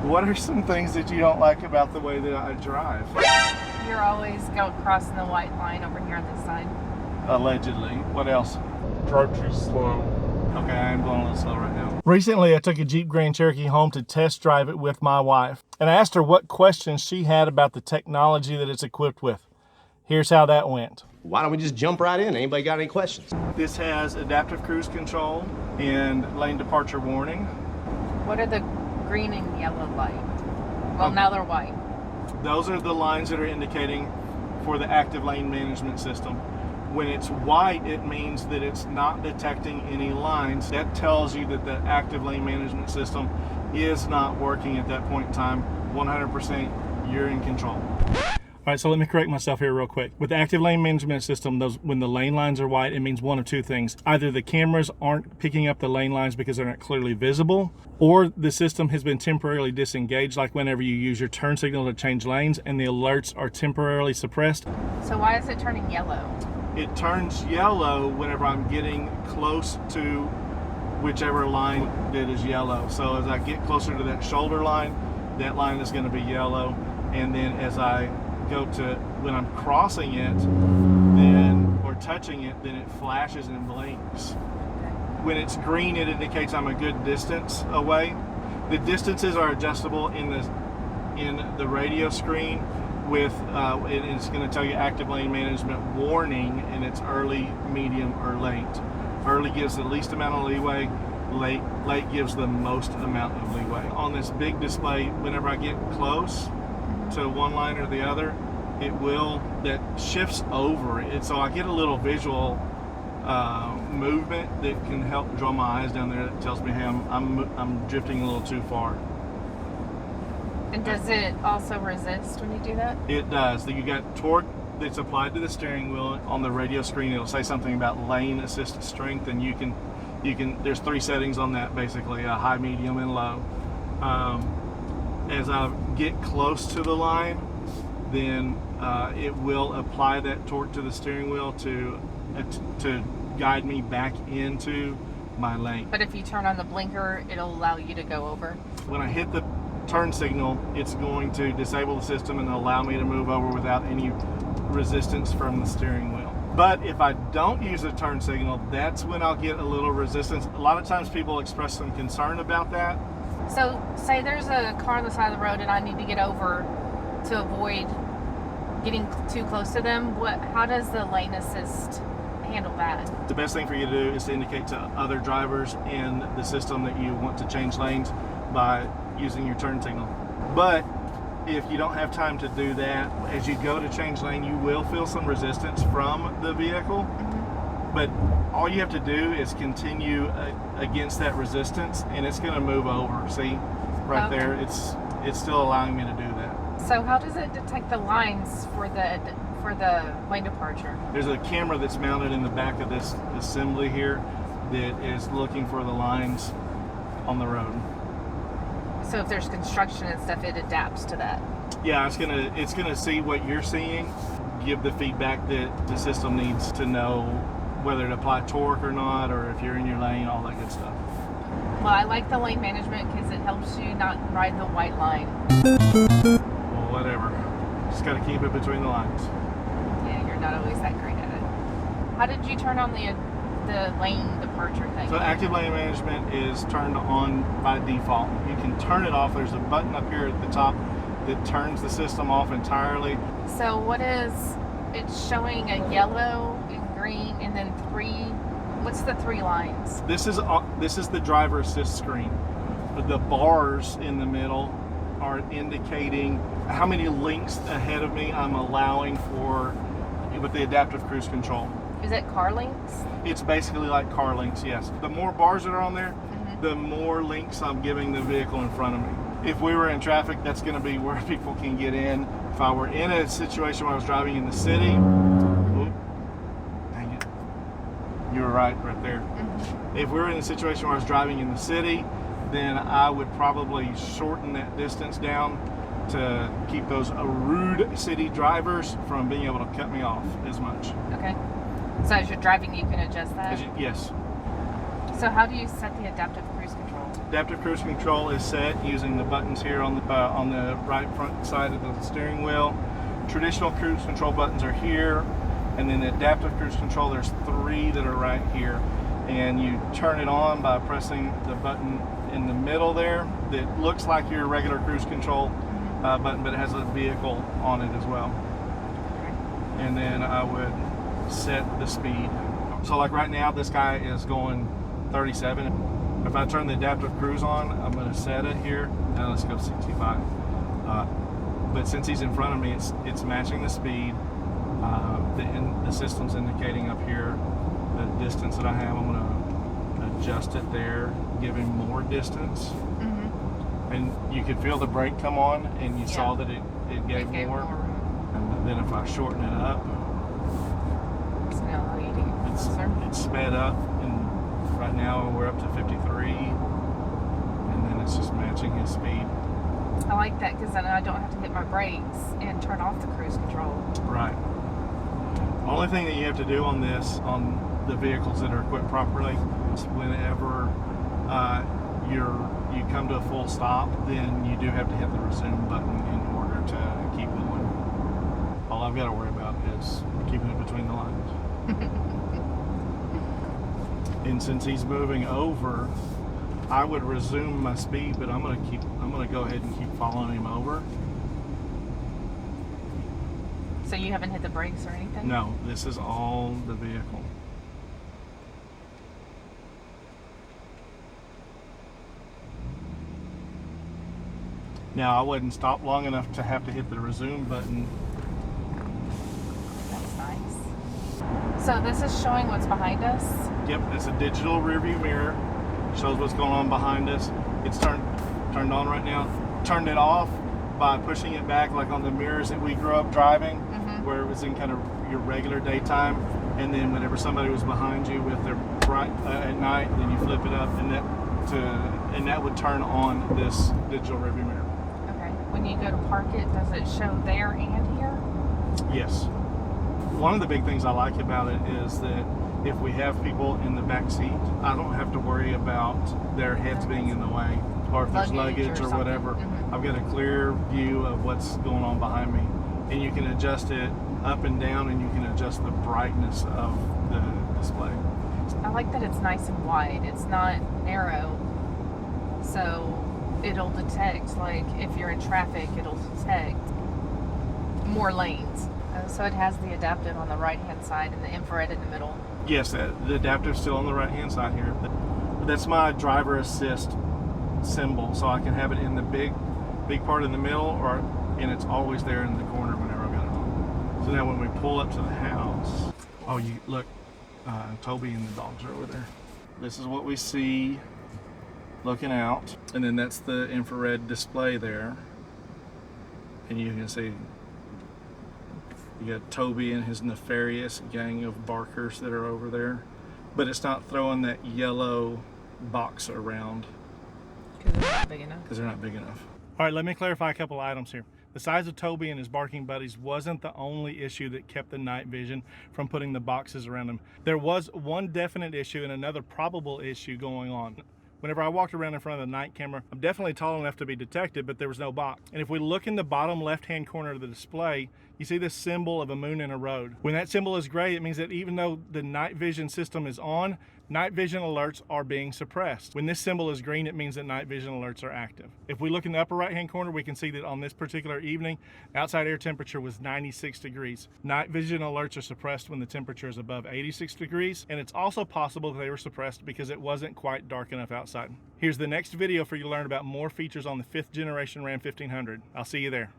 What are some things that you don't like about the way that I drive? You're always crossing the white line over here on this side. Allegedly. What else? Drive too slow. Okay, I am going a little slow right now. Recently, I took a Jeep Grand Cherokee home to test drive it with my wife. And I asked her what questions she had about the technology that it's equipped with. Here's how that went. Why don't we just jump right in? Anybody got any questions? This has adaptive cruise control and lane departure warning. What are the green and yellow light? Well, now they're white. Those are the lines that are indicating for the active lane management system. When it's white, it means that it's not detecting any lines. That tells you that the active lane management system is not working at that point in time. 100% you're in control. All right, so let me correct myself here real quick. With the active lane management system, when the lane lines are white, it means one of two things. Either the cameras aren't picking up the lane lines because they're not clearly visible, or the system has been temporarily disengaged, like whenever you use your turn signal to change lanes and the alerts are temporarily suppressed. So why is it turning yellow? It turns yellow whenever I'm getting close to whichever line that is yellow. So as I get closer to that shoulder line, that line is going to be yellow. And then as I go to when I'm crossing it, then or touching it, then it flashes and blinks. When it's green, it indicates I'm a good distance away. The distances are adjustable in the radio screen. With it's going to tell you active lane management warning, and it's early, medium, or late. Early gives the least amount of leeway. Late gives the most amount of leeway. On this big display, whenever I get close to one line or the other, that shifts over it, so I get a little visual movement that can help draw my eyes down there. That tells me, hey, I'm drifting a little too far. And does it also resist when you do that? It does. You got torque that's applied to the steering wheel. On the radio screen, it'll say something about lane assist strength, and you can. There's 3 settings on that, basically: high, medium, and low. As I get close to the line, then it will apply that torque to the steering wheel to guide me back into my lane. But if you turn on the blinker, it'll allow you to go over. When I hit the turn signal, it's going to disable the system and allow me to move over without any resistance from the steering wheel. But if I don't use a turn signal, that's when I'll get a little resistance. A lot of times people express some concern about that. So say there's a car on the side of the road and I need to get over to avoid getting too close to them. How does the lane assist handle that? The best thing for you to do is to indicate to other drivers in the system that you want to change lanes by using your turn signal. But if you don't have time to do that, as you go to change lane, you will feel some resistance from the vehicle. But all you have to do is continue against that resistance, and it's going to move over. See, right there, it's still allowing me to do that. So how does it detect the lines for the lane departure? There's a camera that's mounted in the back of this assembly here that is looking for the lines on the road. So if there's construction and stuff, it adapts to that. Yeah, it's gonna see what you're seeing, give the feedback that the system needs to know whether to apply torque or not, or if you're in your lane, all that good stuff. Well, I like the lane management because it helps you not ride the white line. Well, whatever. Just gotta keep it between the lines. Yeah, you're not always that great at it. How did you turn on the lane departure thing? So active lane management is turned on by default. You can turn it off. There's a button up here at the top that turns the system off entirely. So it's showing a yellow and green and then 3, what's the 3 lines? This is the driver assist screen. The bars in the middle are indicating how many links ahead of me I'm allowing for with the adaptive cruise control. Is it car links? It's basically like car links, yes. The more bars that are on there, the more links I'm giving the vehicle in front of me. If we were in traffic, that's going to be where people can get in. If I were in a situation where I was driving in the city, dang it, you were right there. If we were in a situation where I was driving in the city, then I would probably shorten that distance down to keep those rude city drivers from being able to cut me off as much. Okay. So as you're driving, you can adjust that? Yes. So how do you set the adaptive cruise control? Adaptive cruise control is set using the buttons here on the right front side of the steering wheel. Traditional cruise control buttons are here, and then the adaptive cruise control, there's 3 that are right here. And you turn it on by pressing the button in the middle there that looks like your regular cruise control button, but it has a vehicle on it as well. And then I would set the speed. So like right now, this guy is going 37. If I turn the adaptive cruise on, I'm going to set it here. Now let's go 65. But since he's in front of me, it's matching the speed. The system's indicating up here the distance that I have. I'm going to adjust it there, give him more distance. And you could feel the brake come on, and you saw that it gave more. And then if I shorten it up, it's sped up, and right now we're up to 53, and then it's just matching his speed. I like that because then I don't have to hit my brakes and turn off the cruise control. Right. The only thing that you have to do on this, on the vehicles that are equipped properly, is whenever you come to a full stop, then you do have to hit the resume button in order to keep going. All I've got to worry about is keeping it between the lines. And since he's moving over, I would resume my speed, but I'm gonna go ahead and keep following him over. So you haven't hit the brakes or anything? No, this is all the vehicle. Now I wouldn't stop long enough to have to hit the resume button. That's nice. So this is showing what's behind us? Yep, it's a digital rearview mirror. Shows what's going on behind us. It's turned on right now. Turned it off by pushing it back, like on the mirrors that we grew up driving, where it was in kind of your regular daytime. And then whenever somebody was behind you with their bright at night, then you flip it up, and that would turn on this digital rearview mirror. Okay. When you go to park it, does it show there and here? Yes. One of the big things I like about it is that if we have people in the back seat, I don't have to worry about their heads being in the way, or if there's luggage or whatever. I've got a clear view of what's going on behind me, and you can adjust it up and down, and you can adjust the brightness of the display. I like that it's nice and wide. It's not narrow, so it'll detect, like if you're in traffic, it'll detect more lanes. So it has the adaptive on the right hand side and the infrared in the middle. Yes, the adaptive's still on the right hand side here. That's my driver assist symbol, so I can have it in the big part in the middle, and it's always there in the corner whenever I've got it on. So now when we pull up to the house, oh, you look, Toby and the dogs are over there. This is what we see looking out, and then that's the infrared display there, and you can see you got Toby and his nefarious gang of barkers that are over there, but it's not throwing that yellow box around Because they're not big enough. because they're not big enough. All right, let me clarify a couple items here. The size of Toby and his barking buddies wasn't the only issue that kept the night vision from putting the boxes around them. There was one definite issue and another probable issue going on. Whenever I walked around in front of the night camera, I'm definitely tall enough to be detected, but there was no box. And if we look in the bottom left-hand corner of the display, you see this symbol of a moon and a road. When that symbol is gray, it means that even though the night vision system is on, night vision alerts are being suppressed. When this symbol is green, it means that night vision alerts are active. If we look in the upper right-hand corner, we can see that on this particular evening, outside air temperature was 96 degrees. Night vision alerts are suppressed when the temperature is above 86 degrees, and it's also possible that they were suppressed because it wasn't quite dark enough outside. Here's the next video for you to learn about more features on the 5th generation Ram 1500. I'll see you there.